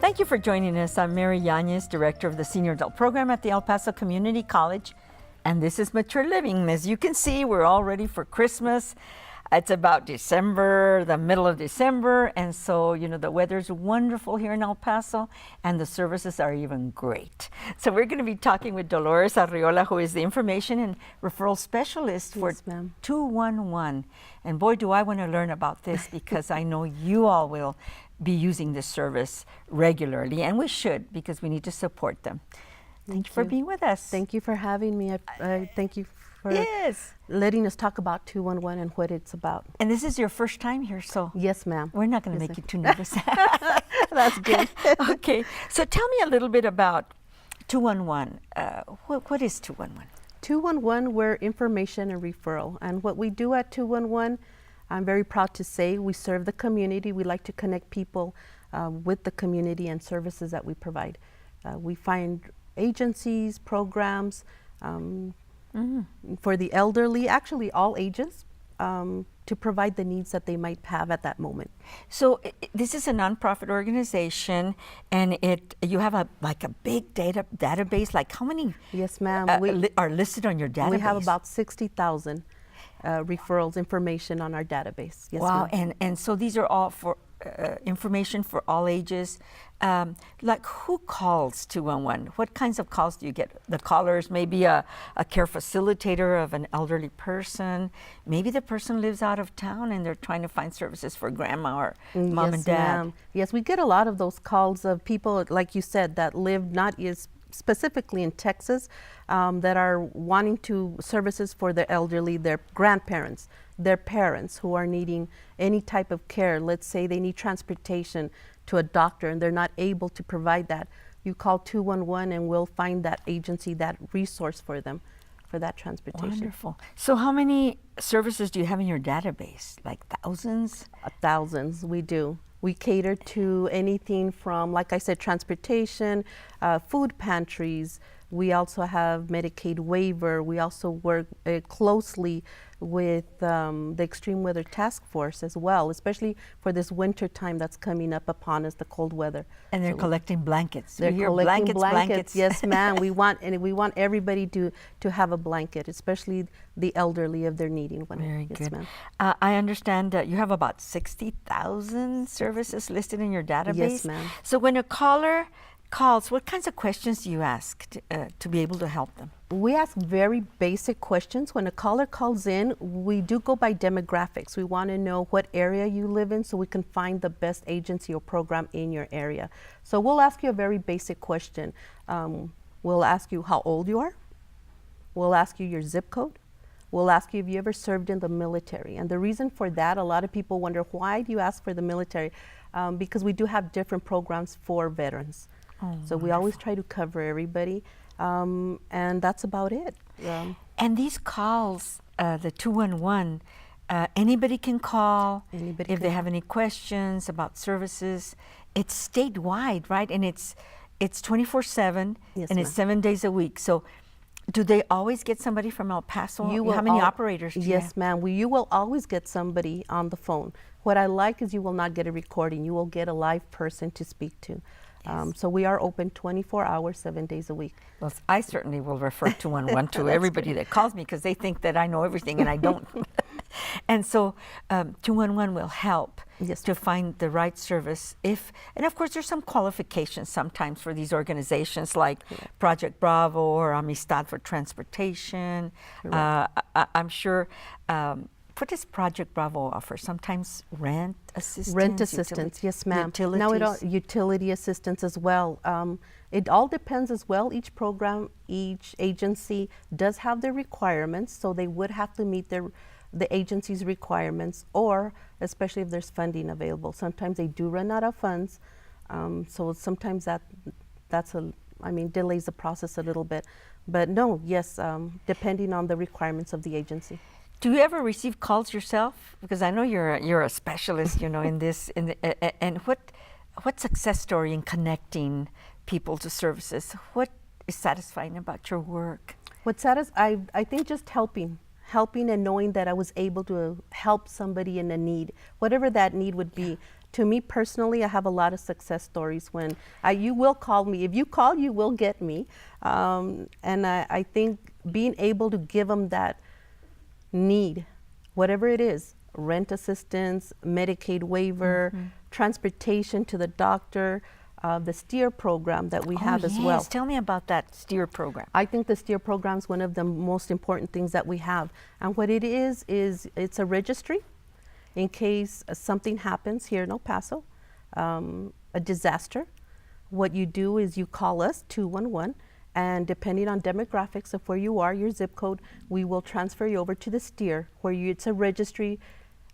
Thank you for joining us. I'm Mary Yanez, Director of the Senior Adult Program at the El Paso Community College, and this is Mature Living. As you can see, we're all ready for Christmas. It's about December, the middle of December, and so, the weather's wonderful here in El Paso, and the services are even great. So we're going to be talking with Dolores Arriola, who is the Information and Referral Specialist for 211. And boy, do I want to learn about this because I know you all will be using this service regularly, and we should because we need to support them. Thank you for being with us. Thank you for having me. I thank you for letting us talk about 211 and what it's about. And this is your first time here, so yes, ma'am. We're not going to make you too nervous. That's good. Okay, so tell me a little bit about 211. What is 211? 211, we're information and referral. And what we do at 211, I'm very proud to say, we serve the community. We like to connect people with the community and services that we provide. We find agencies, programs for the elderly, actually all ages, to provide the needs that they might have at that moment. So this is a nonprofit organization, and you have a big database. Like how many? Yes, ma'am. Are listed on your database? We have about 60,000 referrals information on our database. Yes, wow, ma'am. and so these are all for information for all ages. Like who calls 211? What kinds of calls do you get? The callers, maybe a care facilitator of an elderly person. Maybe the person lives out of town and they're trying to find services for grandma or mom and dad. Ma'am. Yes, we get a lot of those calls of people, like you said, that live not as specifically in Texas, that are wanting to services for their elderly, their grandparents, their parents who are needing any type of care. Let's say they need transportation to a doctor and they're not able to provide that. You call 211 and we'll find that agency, that resource for them for that transportation. Wonderful. So how many services do you have in your database? Like thousands? Thousands, we do. We cater to anything from, like I said, transportation, food pantries. We also have Medicaid waiver. We also work closely with the Extreme Weather Task Force as well, especially for this winter time that's coming up upon us, the cold weather. And they're collecting blankets. They're collecting blankets. Yes, ma'am. We want everybody to have a blanket, especially the elderly if they're needing one. Very yes, good. Ma'am. I understand that you have about 60,000 services listed in your database. Yes, ma'am. So when a caller calls, what kinds of questions do you ask to be able to help them? We ask very basic questions. When a caller calls in, we do go by demographics. We want to know what area you live in so we can find the best agency or program in your area. So we'll ask you a very basic question. We'll ask you how old you are. We'll ask you your zip code. We'll ask you if you ever served in the military. And the reason for that, a lot of people wonder, why do you ask for the military? Because we do have different programs for veterans. Oh, so wonderful. we always try to cover everybody. And that's about it. And these calls, the 211, anybody can call if they have any questions about services. It's statewide, right? And it's 24/7, Yes, and it's 7 days a week. So do they always get somebody from El Paso? How many operators do you have? Yes, ma'am. You will always get somebody on the phone. What I like is you will not get a recording. You will get a live person to speak to. So we are open 24 hours, 7 days a week. Well, I certainly will refer 211 to everybody that calls me because they think that I know everything and I don't. And so 211 will help to find the right service. And of course, there's some qualifications sometimes for these organizations like Project Bravo or Amistad for Transportation. I'm sure. What does Project Bravo offer? Sometimes rent assistance? Rent assistance, yes, ma'am. Utilities? Utility assistance as well. It all depends as well. Each program, each agency does have their requirements, so they would have to meet the agency's requirements, or especially if there's funding available. Sometimes they do run out of funds, so sometimes delays the process a little bit. But no, yes, depending on the requirements of the agency. Do you ever receive calls yourself? Because I know you're a specialist, in this. And what success story in connecting people to services? What is satisfying about your work? I think just helping and knowing that I was able to help somebody in a need, whatever that need would be. To me personally, I have a lot of success stories when you will call me. If you call, you will get me. And I think being able to give them that need, whatever it is, rent assistance, Medicaid waiver, transportation to the doctor, the STEER program that we have as well. Yes, tell me about that STEER program. I think the STEER program is one of the most important things that we have. And what it is it's a registry in case something happens here in El Paso, a disaster. What you do is you call us, 211, and depending on demographics of where you are, your zip code, we will transfer you over to the STEER, where it's a registry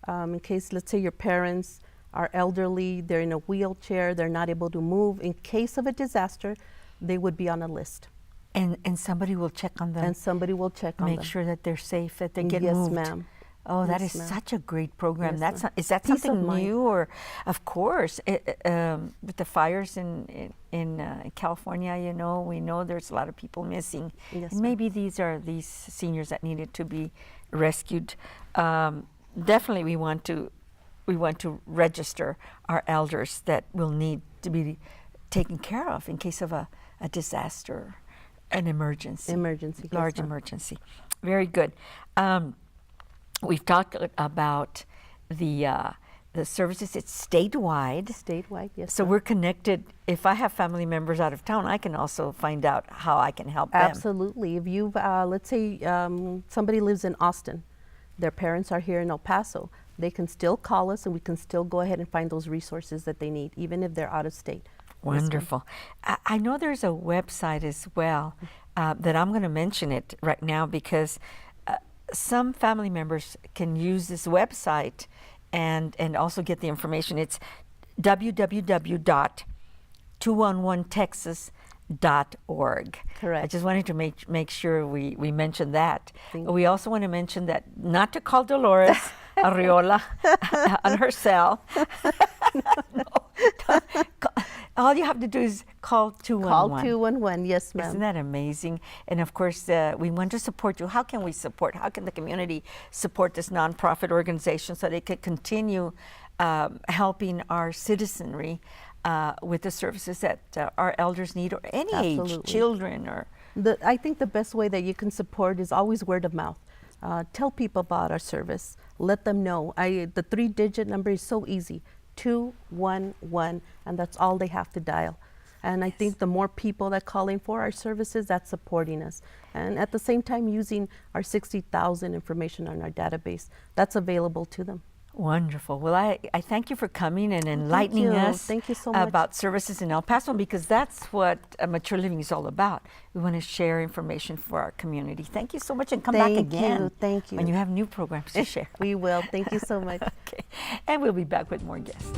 in case, let's say, your parents are elderly, they're in a wheelchair, they're not able to move. In case of a disaster, they would be on a list. And somebody will check on them. And somebody will check on them. Make sure that they're safe, that they get Yes, moved. ma'am. Oh, that Yes, is ma'am. such a great program. Yes, ma'am. Is that Peace of something mind. new, or of course, with the fires in California, you know, we know there's a lot of people missing, Yes, and maybe these are these seniors that needed to be rescued. Definitely, we want to register our elders that will need to be taken care of in case of a disaster, an emergency. Emergency, yes, Large ma'am. emergency. Very good. We've talked about the services. It's statewide. Statewide, yes. So ma'am. we're connected. If I have family members out of town, I can also find out how I can help them. Absolutely. If you've, let's say somebody lives in Austin, their parents are here in El Paso, they can still call us and we can still go ahead and find those resources that they need, even if they're out of state. Yes, ma'am. Wonderful. I know there's a website as well that I'm going to mention it right now because some family members can use this website and also get the information. It's www.211texas.org. Correct. I just wanted to make sure we mentioned that. Thank We also want to mention that not to call Dolores Arriola on her cell. No. All you have to do is call 211. Call 211, yes, ma'am. Isn't that amazing? And of course, we want to support you. How can we support? How can the community support this nonprofit organization so they could continue helping our citizenry with the services that our elders need, or any age, Absolutely. children, or I think the best way that you can support is always word of mouth. Tell people about our service. Let them know. The 3-digit number is so easy, 211, and that's all they have to dial. And I think the more people that call in for our services, that's supporting us. And at the same time, using our 60,000 information on our database, that's available to them. wonderful. Well, I thank you for coming and enlightening us Thank you so much. about services in El Paso, because that's what Mature Living is all about. We want to share information for our community. Thank you so much, and come back Thank again you. Thank you. when you have new programs to share. We will. Thank you so much. Okay, and we'll be back with more guests.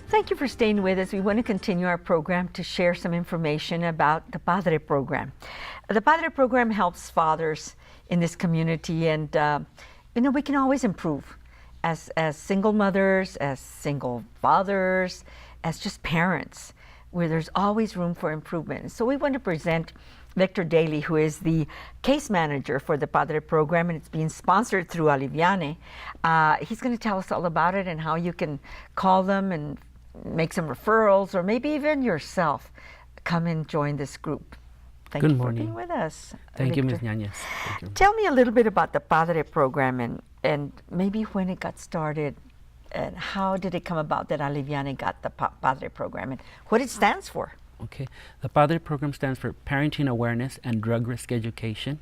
Thank you for staying with us. We want to continue our program to share some information about the Padre program. The Padre program helps fathers in this community, and we can always improve as single mothers, as single fathers, as just parents, where there's always room for improvement. So we want to present Victor Daly, who is the case manager for the Padre program, and it's being sponsored through Aliviane. He's going to tell us all about it and how you can call them and make some referrals, or maybe even yourself come and join this group. Thank Good you morning. for being with us. Thank you, Ms. Victor. Ñañez. Thank you. Tell me a little bit about the Padre program, and maybe when it got started, and how did it come about that Aliviane got the Padre program, and what it stands for. Okay. The Padre program stands for Parenting Awareness and Drug Risk Education.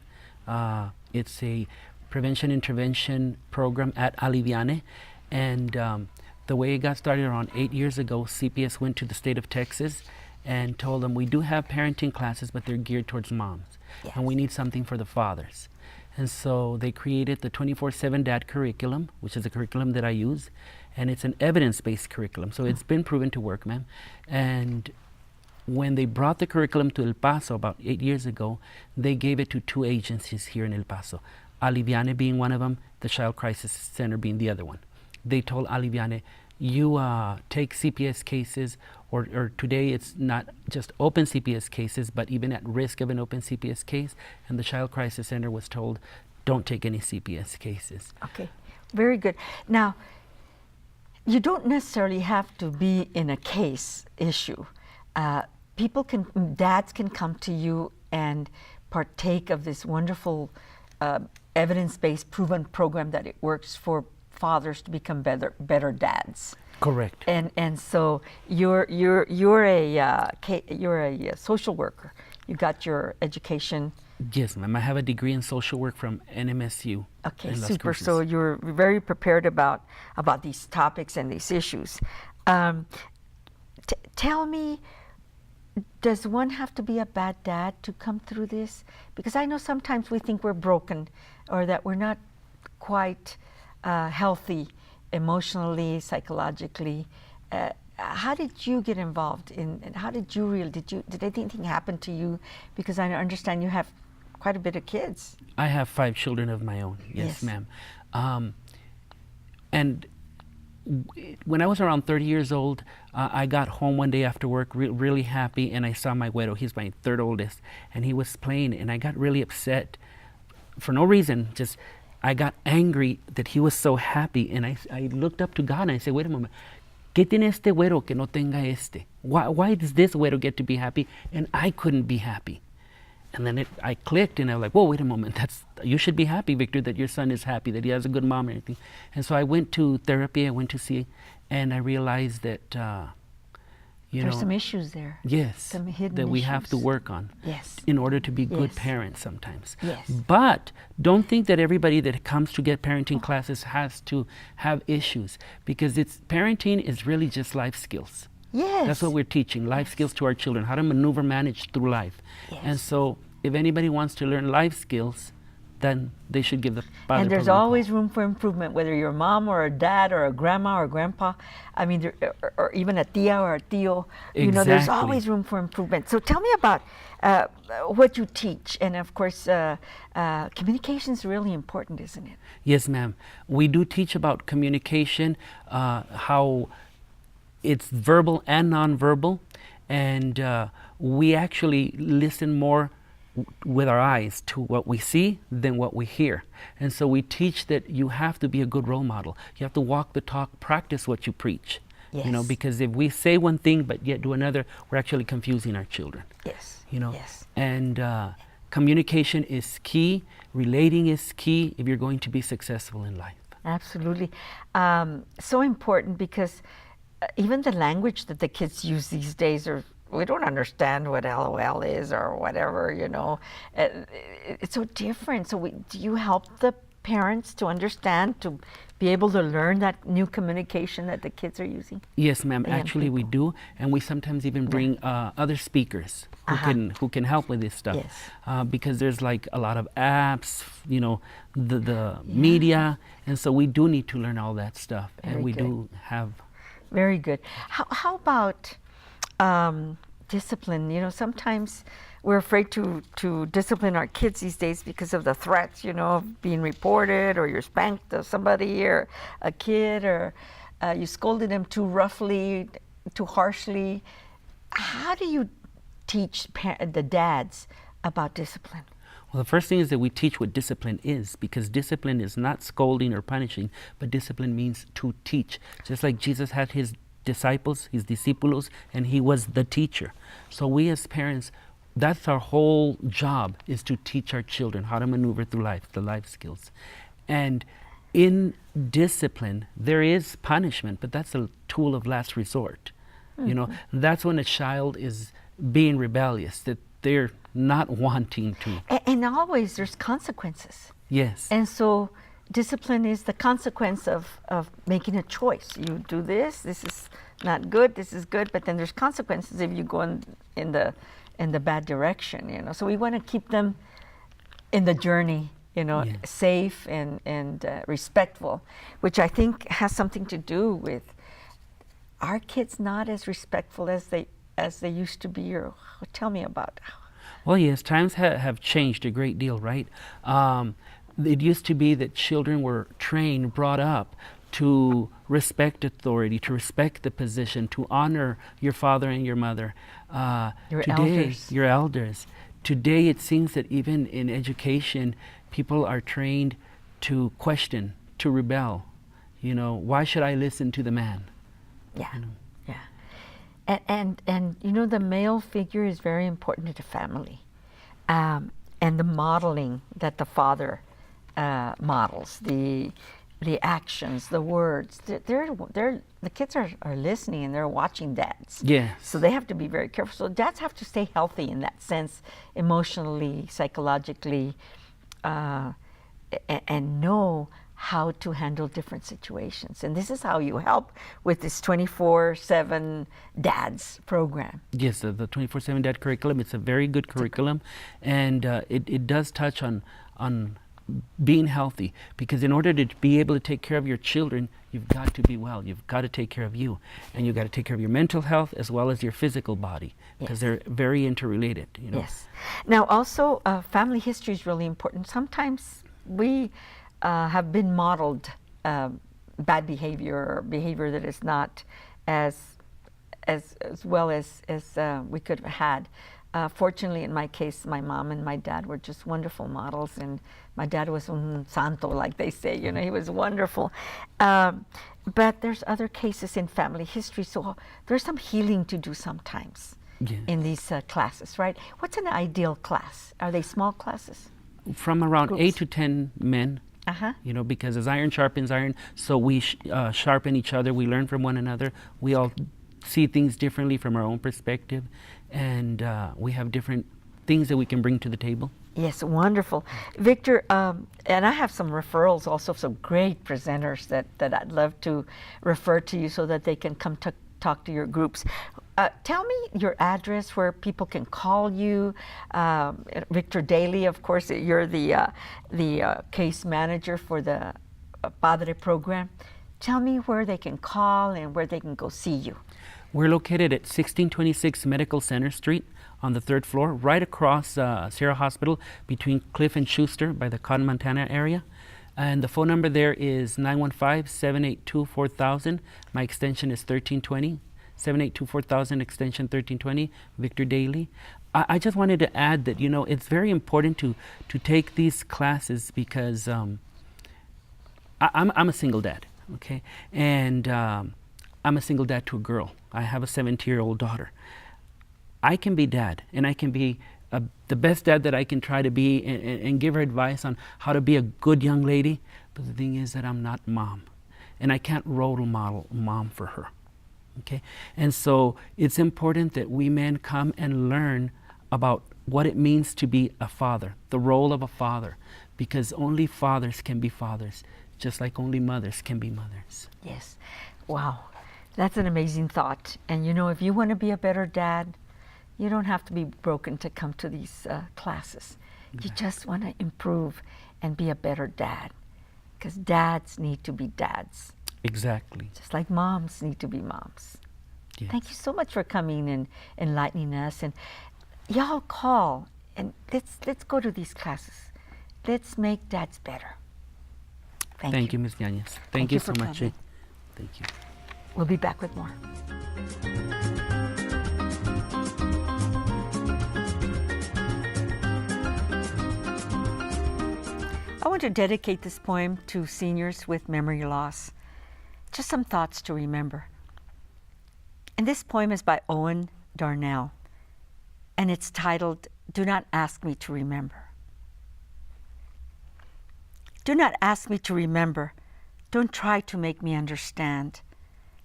It's a prevention intervention program at Aliviane, and the way it got started around 8 years ago, CPS went to the state of Texas and told them, we do have parenting classes, but they're geared towards moms, and we need something for the fathers. And so they created the 24/7 Dad curriculum, which is a curriculum that I use, and it's an evidence-based curriculum. So it's been proven to work, ma'am. And when they brought the curriculum to El Paso about 8 years ago, they gave it to 2 agencies here in El Paso, Aliviane being one of them, the Child Crisis Center being the other one. They told Aliviane, you take CPS cases or today it's not just open CPS cases, but even at risk of an open CPS case. And the Child Crisis Center was told, don't take any CPS cases. Okay, very good. Now, you don't necessarily have to be in a case issue. Dads can come to you and partake of this wonderful evidence-based proven program that it works for fathers to become better dads. Correct. And so you're a social worker. You got your education. Yes, ma'am. I have a degree in social work from NMSU. Okay, in Las super. Cruces. So you're very prepared about these topics and these issues. Tell me, does one have to be a bad dad to come through this? Because I know sometimes we think we're broken or that we're not quite healthy emotionally, psychologically. How did you get involved how did anything happen to you? Because I understand you have quite a bit of kids. I have 5 children of my own. Yes, ma'am. And when I was around 30 years old, I got home one day after work really happy, and I saw my güero. He's my 3rd oldest, and he was playing, and I got really upset for no reason. Just I got angry that he was so happy, and I looked up to God and I said, wait a moment, ¿qué tiene este güero que no tenga este? Why does this güero get to be happy and I couldn't be happy? And then I clicked, and I was like, whoa, wait a moment, you should be happy, Victor, that your son is happy, that he has a good mom and everything. And so I went to therapy, I went to see, and I realized that, There's some issues there. Yes, some hidden that we have to issues. work on Yes. in order to be good Yes. parents sometimes. Yes. But don't think that everybody that comes to get parenting classes has to have issues, because parenting is really just life skills. Yes. That's what we're teaching, life skills to our children, how to maneuver, manage through life. Yes. And so if anybody wants to learn life skills, then they should give the Padre And there's program a call. always room for improvement, whether you're a mom or a dad or a grandma or grandpa. I mean, or even a tia or a tío. You know, there's Exactly. always room for improvement. So tell me about what you teach. And of course, communication is really important, isn't it? Yes, ma'am. We do teach about communication, how it's verbal and nonverbal, and we actually listen more with our eyes to what we see than what we hear. And so we teach that you have to be a good role model. You have to walk the talk, practice what you preach. You know, Yes. because if we say one thing but yet do another, we're actually confusing our children. Yes. You know, Yes. and communication is key, relating is key if you're going to be successful in life. Absolutely. So important because even the language that the kids use these days we don't understand what LOL is or whatever, you know. It's so different. So do you help the parents to understand, to be able to learn that new communication that the kids are using? Yes, ma'am. The young Actually, we do, and we sometimes even bring other speakers who can help with this stuff. Yes. Because there's like a lot of apps, you know, the media, and so we do need to learn all that stuff, Very and we good. do have. Very good. How about discipline? You know, sometimes we're afraid to discipline our kids these days because of the threats, you know, of being reported, or you're spanked of somebody or a kid, or you scolded them too roughly, too harshly. How do you teach the dads about discipline? Well, the first thing is that we teach what discipline is, because discipline is not scolding or punishing, but discipline means to teach. Just like Jesus had his disciples, his discípulos, and he was the teacher. So we as parents, that's our whole job, is to teach our children how to maneuver through life, the life skills. And in discipline, there is punishment, but that's a tool of last resort. You know, that's when a child is being rebellious, that they're not wanting to. And always there's consequences. Yes. And so discipline is the consequence of making a choice. You do this is not good, this is good, but then there's consequences if you go in the bad direction, you know. So we want to keep them in the journey, you know, Yes. safe and respectful, which I think has something to do with our kids not as respectful as they used to be. Or tell me about. Well, yes, times have changed a great deal, right? It used to be that children were trained, brought up to respect authority, to respect the position, to honor your father and your mother. Your Today, elders. your elders. Today, it seems that even in education, people are trained to question, to rebel. Why should I listen to the man? Yeah, yeah. And the male figure is very important to the family. And the modeling that the father models, the actions, the words, the kids are listening and they're watching dads. Yes. So they have to be very careful. So dads have to stay healthy in that sense, emotionally, psychologically, and know how to handle different situations. And this is how you help with this 24/7 dads program. Yes, the 24/7 Dad curriculum. It's a very good curriculum, and it does touch on being healthy, because in order to be able to take care of your children, you've got to be well. You've got to take care of you, and you've got to take care of your mental health as well as your physical body, because they're very interrelated. Yes. Now, also, family history is really important. Sometimes we have been modeled bad behavior, or behavior that is not as well as we could have had. Fortunately, in my case, my mom and my dad were just wonderful models, and my dad was un santo, like they say. He was wonderful. But there's other cases in family history, so there's some healing to do sometimes in these classes, right? What's an ideal class? Are they small classes? From around Groups. 8 to 10 men. Because as iron sharpens iron, so we sharpen each other. We learn from one another. We all see things differently from our own perspective, and we have different things that we can bring to the table. Yes, wonderful. Victor, and I have some referrals also of some great presenters that I'd love to refer to you so that they can come to talk to your groups. Tell me your address where people can call you. Victor Daly, of course, you're the case manager for the Padre program. Tell me where they can call and where they can go see you. We're located at 1626 Medical Center Street on the 3rd floor, right across Sierra Hospital between Cliff and Schuster by the Cotton, Montana area. And the phone number there is 915-782-4000. My extension is 1320. 782-4000, extension 1320, Victor Daly. I just wanted to add that, it's very important to take these classes because I'm a single dad, okay? And I'm a single dad to a girl. I have a 17-year-old daughter. I can be dad, and I can be the best dad that I can try to be, and give her advice on how to be a good young lady. But the thing is that I'm not mom, and I can't role model mom for her. Okay, and so it's important that we men come and learn about what it means to be a father, the role of a father, because only fathers can be fathers, just like only mothers can be mothers. Yes. Wow. That's an amazing thought. And if you want to be a better dad, you don't have to be broken to come to these classes. You just want to improve and be a better dad, because dads need to be dads. Exactly. Just like moms need to be moms. Yes. Thank you so much for coming and enlightening us. And y'all call and let's go to these classes. Let's make dads better. Thank you, Ms. Yanez. Thank you you so for much. coming. Thank you. We'll be back with more. I want to dedicate this poem to seniors with memory loss. Just some thoughts to remember. And this poem is by Owen Darnell, and it's titled, Do Not Ask Me to Remember. Do not ask me to remember. Don't try to make me understand.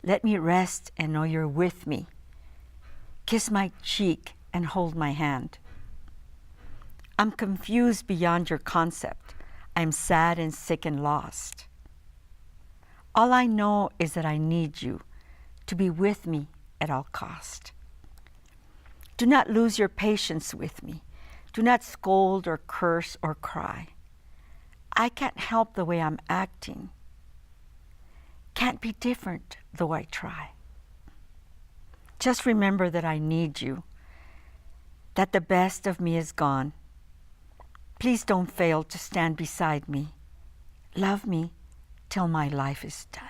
Let me rest and know you're with me. Kiss my cheek and hold my hand. I'm confused beyond your concept. I'm sad and sick and lost. All I know is that I need you to be with me at all cost. Do not lose your patience with me. Do not scold or curse or cry. I can't help the way I'm acting. Can't be different though I try. Just remember that I need you, that the best of me is gone. Please don't fail to stand beside me. Love me till my life is done.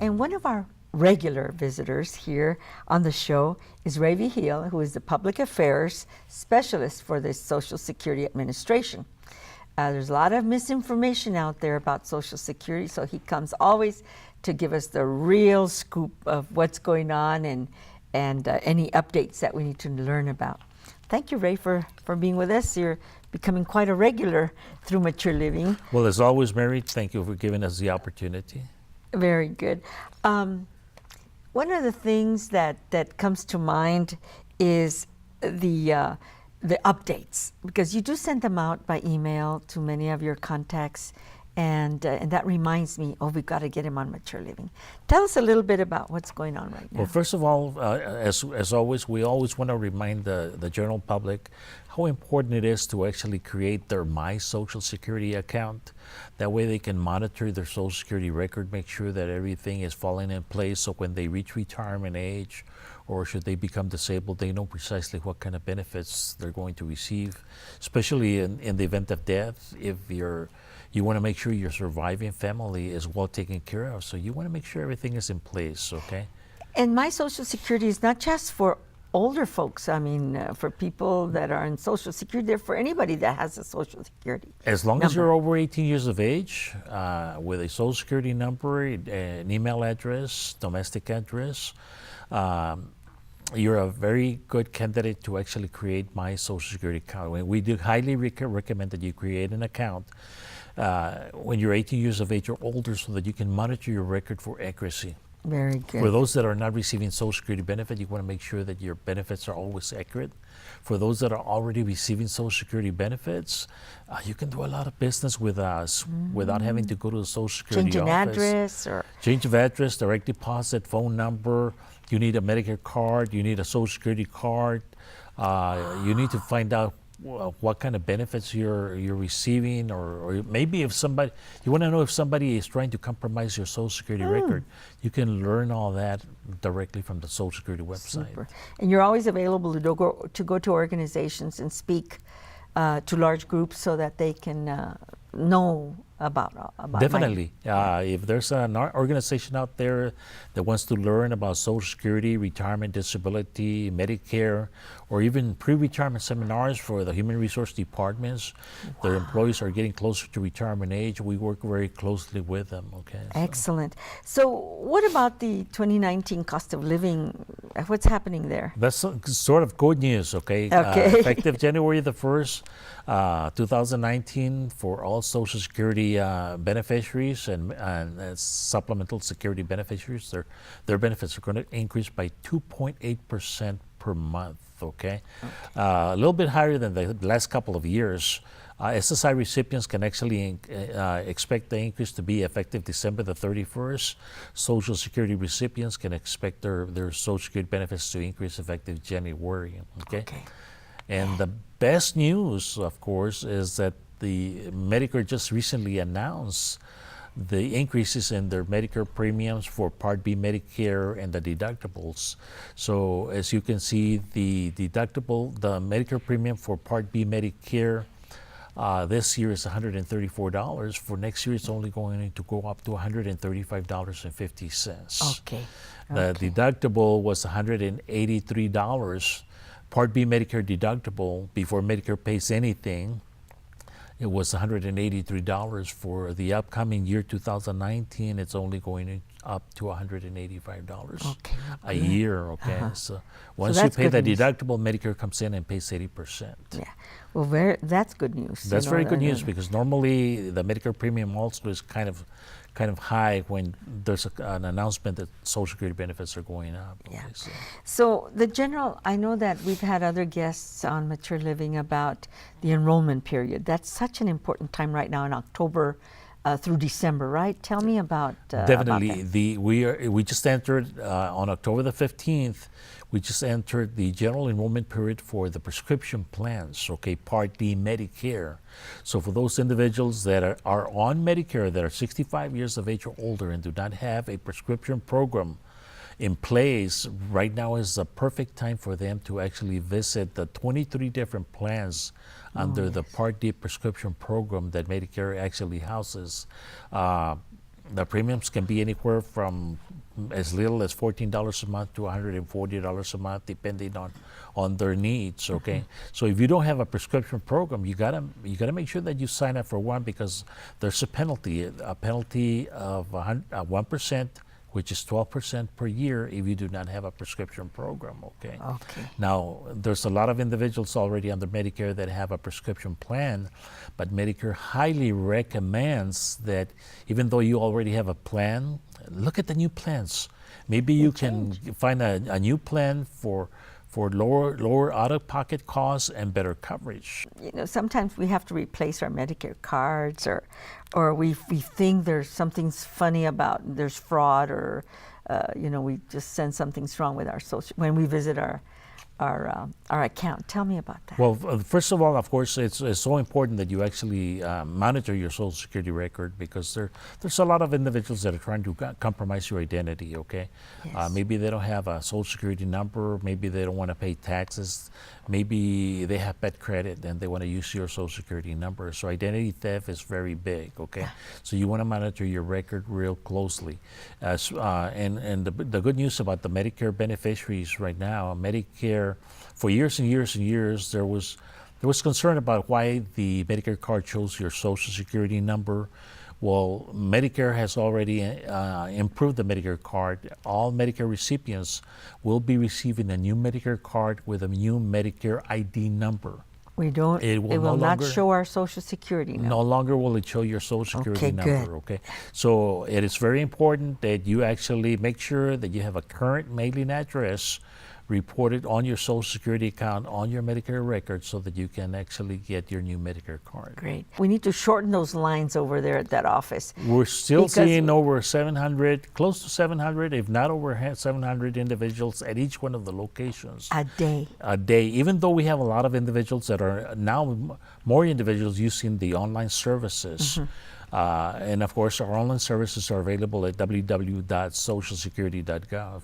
And one of our regular visitors here on the show is Ray Vigil, who is the Public Affairs Specialist for the Social Security Administration. There's a lot of misinformation out there about Social Security, so he comes always to give us the real scoop of what's going on and any updates that we need to learn about. Thank you, Ray, for being with us. You're becoming quite a regular through Mature Living. Well, as always, Mary, thank you for giving us the opportunity. Very good. One of the things that comes to mind is the updates, because you do send them out by email to many of your contacts, and that reminds me, we've got to get him on Mature Living. Tell us a little bit about what's going on right now. Well, first of all, as always, we always want to remind the general public how important it is to actually create their My Social Security account. That way they can monitor their Social Security record, make sure that everything is falling in place, so when they reach retirement age or should they become disabled, they know precisely what kind of benefits they're going to receive, especially in the event of death. If you want to make sure your surviving family is well taken care of, so you want to make sure everything is in place, okay? And My Social Security is not just for older folks. I mean, for people that are in Social Security, they're for anybody that has a Social Security As long as number. you're over 18 years of age, with a Social Security number, an email address, domestic address, you're a very good candidate to actually create My Social Security account. We do highly recommend that you create an account when you're 18 years of age or older, so that you can monitor your record for accuracy. Very good. For those that are not receiving Social Security benefit, you want to make sure that your benefits are always accurate. For those that are already receiving Social Security benefits, you can do a lot of business with us without having to go to the Social Security Change an office. address or Change of address, direct deposit, phone number. You need a Medicare card. You need a Social Security card. You need to find out what kind of benefits you're receiving, or maybe if somebody, you want to know if somebody is trying to compromise your Social Security record. You can learn all that directly from the Social Security website. super. And you're always available to go to organizations and speak to large groups so that they can know about Definitely. If there's an organization out there that wants to learn about Social Security, retirement, disability, Medicare, or even pre-retirement seminars for the human resource departments, their employees are getting closer to retirement age. We work very closely with them. Okay. Excellent. So what about the 2019 cost of living? What's happening there? That's sort of good news, okay? Okay. Effective January the 1st, 2019, for all Social Security beneficiaries and supplemental security beneficiaries, their benefits are going to increase by 2.8% per month, okay? A little bit higher than the last couple of years. SSI recipients can actually expect the increase to be effective December the 31st. Social Security recipients can expect their Social Security benefits to increase effective January, okay? And the best news, of course, is that the Medicare just recently announced the increases in their Medicare premiums for Part B Medicare and the deductibles. So as you can see, the Medicare premium for Part B Medicare this year is $134. For next year, it's only going to go up to $135.50. Okay. The deductible was $183. Part B Medicare deductible, before Medicare pays anything, it was $183. For the upcoming year, 2019, it's only going up to $185 a year, okay? So once you that's pay good the news. deductible, Medicare comes in and pays 80%. Yeah. Well, that's good news. That's very good news, because normally the Medicare premium also is kind of high when there's an announcement that Social Security benefits are going up. Yeah. Okay, so. So the general, I know that we've had other guests on Mature Living about the enrollment period. That's such an important time right now in October through December, right? Tell me about Definitely. about that. We just entered on October the 15th. We just entered the general enrollment period for the prescription plans, okay, Part D Medicare. So for those individuals that are on Medicare, that are 65 years of age or older and do not have a prescription program in place, right now is the perfect time for them to actually visit the 23 different plans under the Part D prescription program that Medicare actually houses. The premiums can be anywhere from as little as $14 a month to $140 a month, depending on their needs. Okay, so if you don't have a prescription program, you gotta make sure that you sign up for one, because there's a penalty of 1%, which is 12% per year if you do not have a prescription program. Okay. Okay. Now, there's a lot of individuals already under Medicare that have a prescription plan, but Medicare highly recommends that even though you already have a plan, look at the new plans. Maybe you can find a new plan for lower out-of-pocket costs and better coverage. You know, sometimes we have to replace our Medicare cards, or we think there's something's funny about, there's fraud, or you know, we just sense something's wrong with our social when we visit our account. Tell me about that. Well, first of all, of course, it's so important that you actually monitor your Social Security record, because there's a lot of individuals that are trying to compromise your identity, okay? Yes. Maybe they don't have a Social Security number, maybe they don't want to pay taxes, maybe they have pet credit and they want to use your Social Security number. So identity theft is very big, okay? So you want to monitor your record real closely. And the good news about the Medicare beneficiaries right now, Medicare, for years and years and years, there was concern about why the Medicare card shows your Social Security number. Well, Medicare has already improved the Medicare card. All Medicare recipients will be receiving a new Medicare card with a new Medicare ID number. We don't. It will no not longer show our Social Security number. No longer will it show your Social Security Okay, number. good. Okay, so it is very important that you actually make sure that you have a current mailing address reported on your Social Security account on your Medicare record, so that you can actually get your new Medicare card. Great. We need to shorten those lines over there at that office. We're still Because- seeing over 700, close to 700, if not over 700 individuals at each one of the locations. A day. A day, even though we have a lot of individuals that are now more individuals using the online services. And of course, our online services are available at www.socialsecurity.gov.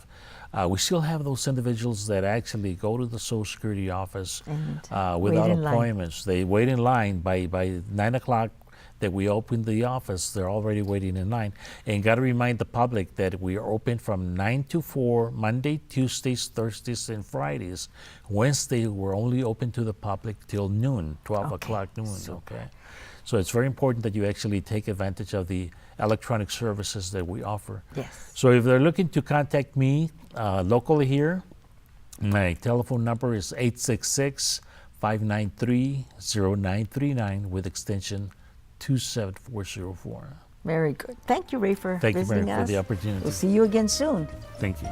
We still have those individuals that actually go to the Social Security office without wait in line. appointments. They wait in line by 9 o'clock that we open the office. They're already waiting in line. And got to remind the public that we are open from 9 to 4, Monday, Tuesdays, Thursdays, and Fridays. Wednesday, we're only open to the public till noon, 12 o'clock noon. Okay. So it's very important that you actually take advantage of the electronic services that we offer. Yes. So if they're looking to contact me locally here, my telephone number is 866-593-0939 with extension 27404. Very good. Thank you, Ray, for Thank you, visiting Mary, for us. the opportunity. We'll see you again soon. Thank you.